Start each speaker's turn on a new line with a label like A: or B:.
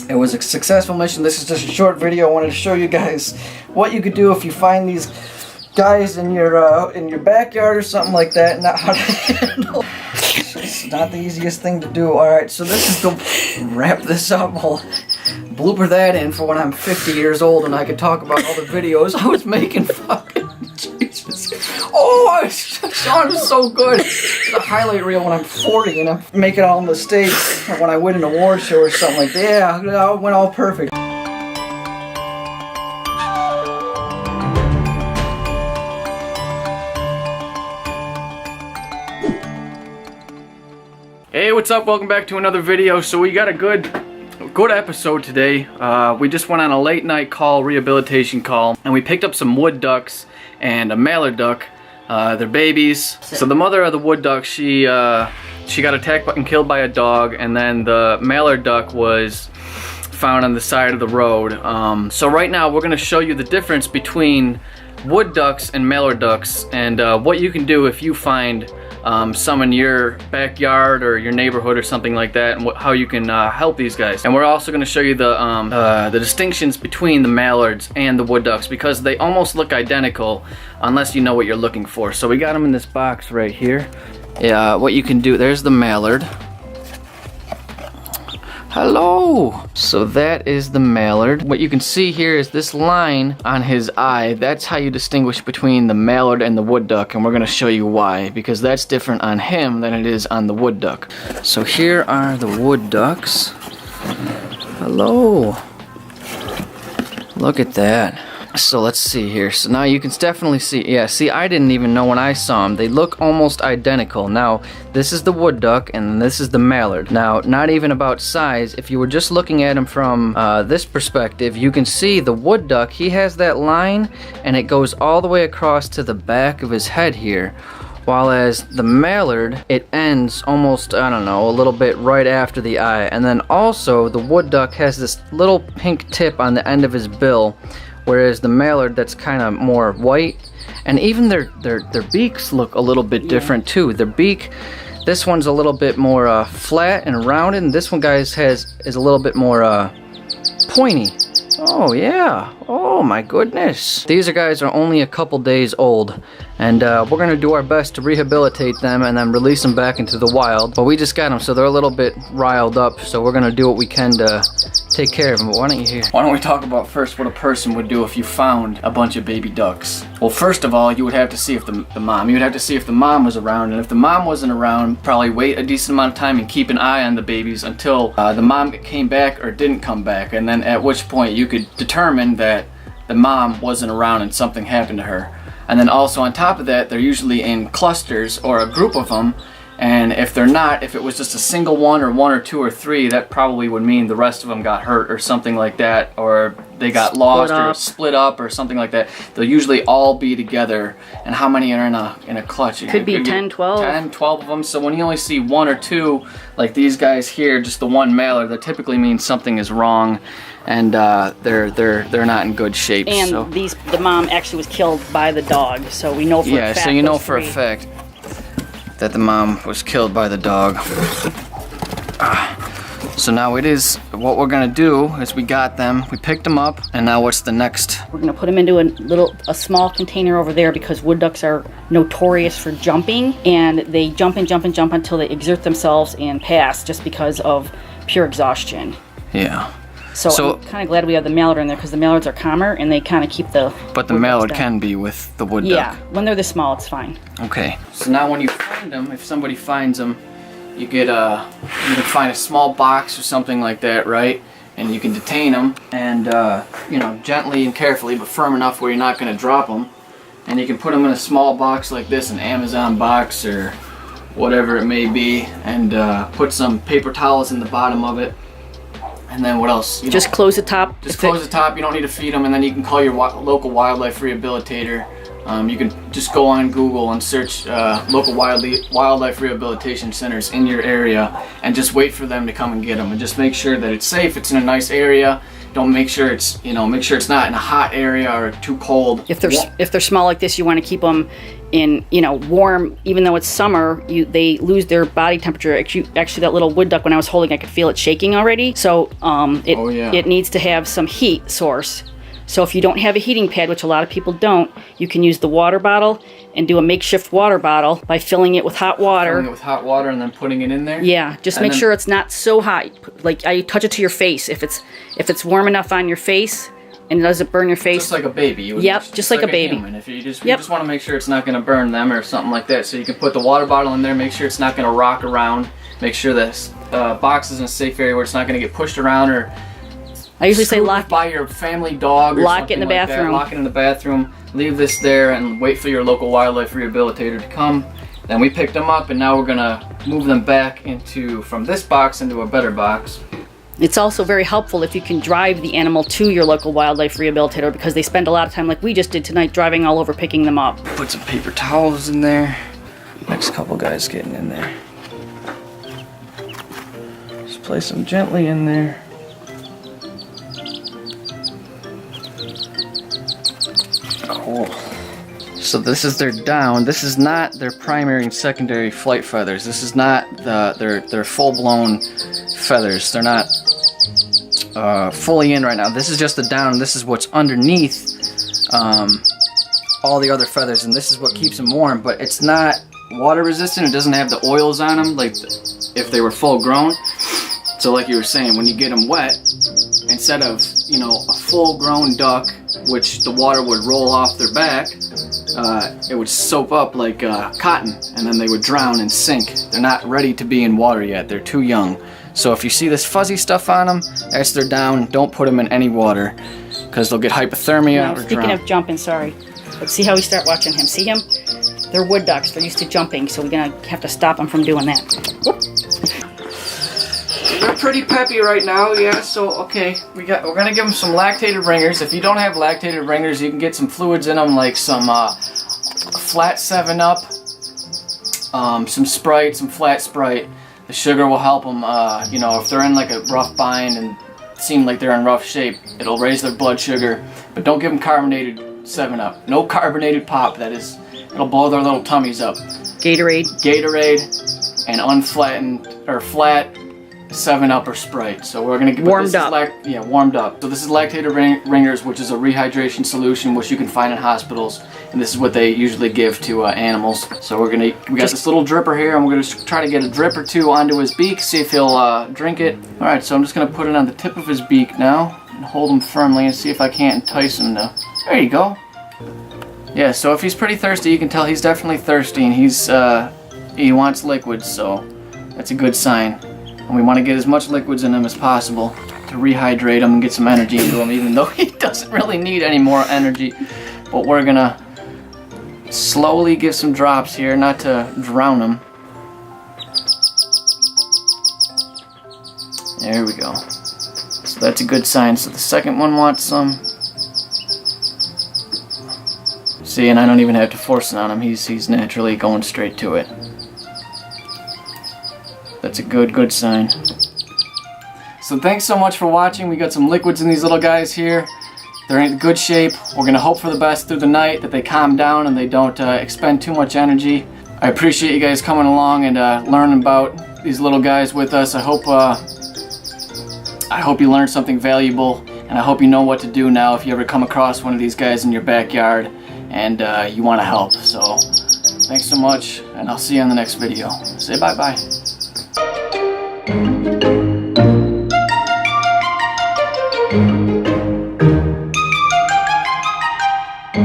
A: It was a successful mission. This is just a short video. I wanted to show you guys what you could do if you find these guys in your backyard or something like that. Not how to handle. It's not the easiest thing to do. All right, so this is the wrap this up. I'll blooper that in for when I'm 50 years old and I can talk about all the videos I was making. Fucking Jesus. Oh, it sounded so good. It's a highlight reel when I'm 40 and I'm making all mistakes. Or when I win an award show or something like that. Yeah, it went all perfect. Hey, what's up? Welcome back to another video. So we got a good episode today. We just went on a late night call, rehabilitation call, and we picked up some wood ducks and a mallard duck. They're babies. So the mother of the wood duck, she got attacked and killed by a dog, and then the mallard duck was found on the side of the road. So right now we're going to show you the difference between wood ducks and mallard ducks, and what you can do if you find some in your backyard or your neighborhood or something like that, and how you can help these guys. And we're also going to show you the distinctions between the mallards and the wood ducks, because they almost look identical unless you know what you're looking for. So we got them in this box right here. Yeah, what you can do, there's the mallard. Hello! So that is the mallard. What you can see here is this line on his eye. That's how you distinguish between the mallard and the wood duck, and we're going to show you why, because that's different on him than it is on the wood duck. So here are the wood ducks. Hello! Look at that. So let's see here. So now you can definitely see, yeah, see, I didn't even know when I saw them. They look almost identical. Now, this is the wood duck and this is the mallard. Now, not even about size. If you were just looking at him from this perspective, you can see the wood duck, he has that line and it goes all the way across to the back of his head here. While as the mallard, it ends almost, I don't know, a little bit right after the eye. And then also, the wood duck has this little pink tip on the end of his bill, whereas the mallard, that's kind of more white. And even their beaks look a little bit different too. Their beak, this one's a little bit more flat and rounded, and this one, guys, is a little bit more pointy. Oh yeah, oh my goodness. These guys are only a couple days old, and we're gonna do our best to rehabilitate them and then release them back into the wild. But we just got them, so they're a little bit riled up, so we're gonna do what we can to take care of them. But why don't we talk about first what a person would do if you found a bunch of baby ducks? Well, first of all, you would have to see if you would have to see if the mom was around, and if the mom wasn't around, probably wait a decent amount of time and keep an eye on the babies until the mom came back or didn't come back, and then at which point you could determine that the mom wasn't around and something happened to her. And then also on top of that, they're usually in clusters or a group of them, and if they're not, if it was just a single one or two or three, that probably would mean the rest of them got hurt or something like that, or they got lost or split up or something like that. They'll usually all be together. And how many are in a clutch?
B: Could be 10, 12.
A: 10, 12 of them. So when you only see one or two, like these guys here, just the one mallard, that typically means something is wrong, and they're not in good shape.
B: And
A: so
B: the mom actually was killed by the dog, so we know for a fact.
A: Yeah, so you know for a fact that the mom was killed by the dog. So now what we're gonna do is we got them, we picked them up, and now what's the next?
B: We're gonna put them into a small container over there, because wood ducks are notorious for jumping, and they jump and jump and jump until they exert themselves and pass, just because of pure exhaustion.
A: Yeah.
B: So I'm kind of glad we have the mallard in there, because the mallards are calmer and they kind of keep the.
A: But the mallard can be with the wood duck.
B: Yeah, when they're this small, it's fine.
A: Okay. So now when you find them, if somebody finds them, you can find a small box or something like that, right? And you can detain them, and gently and carefully, but firm enough where you're not going to drop them. And you can put them in a small box like this, an Amazon box or whatever it may be, and put some paper towels in the bottom of it. And then what else?
B: Just close the top.
A: Just close the top. You don't need to feed them, and then you can call your local wildlife rehabilitator. You can just go on Google and search local wildlife rehabilitation centers in your area, and just wait for them to come and get them. And just make sure that it's safe. It's in a nice area. Don't make sure it's not in a hot area or too cold.
B: If they're small like this, you want to keep them in, you know, warm, even though it's summer, they lose their body temperature. Actually, that little wood duck, when I was holding, I could feel it shaking already. So it needs to have some heat source. So if you don't have a heating pad, which a lot of people don't, you can use the water bottle and do a makeshift water bottle by filling it with hot water.
A: Filling it with hot water and then putting it in there?
B: Yeah, just make sure it's not so hot. Like, I touch it to your face. If it's warm enough on your face and it doesn't burn your face.
A: Just like a baby.
B: Yep, just like a baby.
A: Human. If you just want to make sure it's not going to burn them or something like that. So you can put the water bottle in there, make sure it's not going to rock around, make sure this box is in a safe area where it's not going to get pushed around or
B: I usually say lock
A: by your family dog or
B: lock it in the
A: like
B: bathroom.
A: That. Lock it in the bathroom. Leave this there and wait for your local wildlife rehabilitator to come. Then we picked them up and now we're gonna move them back from this box into a better box.
B: It's also very helpful if you can drive the animal to your local wildlife rehabilitator, because they spend a lot of time, like we just did tonight, driving all over picking them up.
A: Put some paper towels in there. Next couple guys getting in there. Just place them gently in there. Cool. So this is their down. This is not their primary and secondary flight feathers. This is not their full-blown feathers. They're not fully in right now. This is just the down. This is what's underneath all the other feathers, and this is what keeps them warm. But it's not water resistant. It doesn't have the oils on them like if they were full grown. So like you were saying, when you get them wet, instead of, you know, a full-grown duck, which the water would roll off their back, it would soap up like cotton, and then they would drown and sink. They're not ready to be in water yet. They're too young. So if you see this fuzzy stuff on them, that's their down. Don't put them in any water, because they'll get hypothermia or drown.
B: Speaking of jumping, sorry. Let's see how we start watching him. See him? They're wood ducks. They're used to jumping, so we're going to have to stop them from doing that. Whoop.
A: They're pretty peppy right now, yeah, so okay, we're gonna give them some lactated ringers. If you don't have lactated ringers, you can get some fluids in them, like some flat 7-Up, some Sprite, some flat Sprite. The sugar will help them, you know, if they're in like a rough bind and seem like they're in rough shape, it'll raise their blood sugar. But don't give them carbonated 7-Up. No carbonated pop, it'll blow their little tummies up.
B: Gatorade,
A: and unflattened, or flat 7-Up or Sprite. So we're gonna
B: warmed up.
A: Warmed up. So this is lactated ringers, which is a rehydration solution which you can find in hospitals, and this is what they usually give to animals. So we got this little dripper here, and we're gonna try to get a drip or two onto his beak, see if he'll drink it. All right, so I'm just gonna put it on the tip of his beak now and hold him firmly and see if I can't entice him to. There you go. Yeah. So if he's pretty thirsty, you can tell he's definitely thirsty, and he wants liquids. So that's a good sign. And we want to get as much liquids in him as possible to rehydrate him and get some energy into him, even though he doesn't really need any more energy. But we're gonna slowly give some drops here, not to drown him. There we go. So that's a good sign. So the second one wants some. See, and I don't even have to force it on him. He's naturally going straight to it. That's a good sign. So thanks so much for watching. We got some liquids in these little guys here. They're in good shape. We're gonna hope for the best through the night, that they calm down and they don't expend too much energy. I appreciate you guys coming along and learning about these little guys with us. I hope you learned something valuable, and I hope you know what to do now if you ever come across one of these guys in your backyard and you want to help. So thanks so much, and I'll see you in the next video. Say bye-bye. Thank you.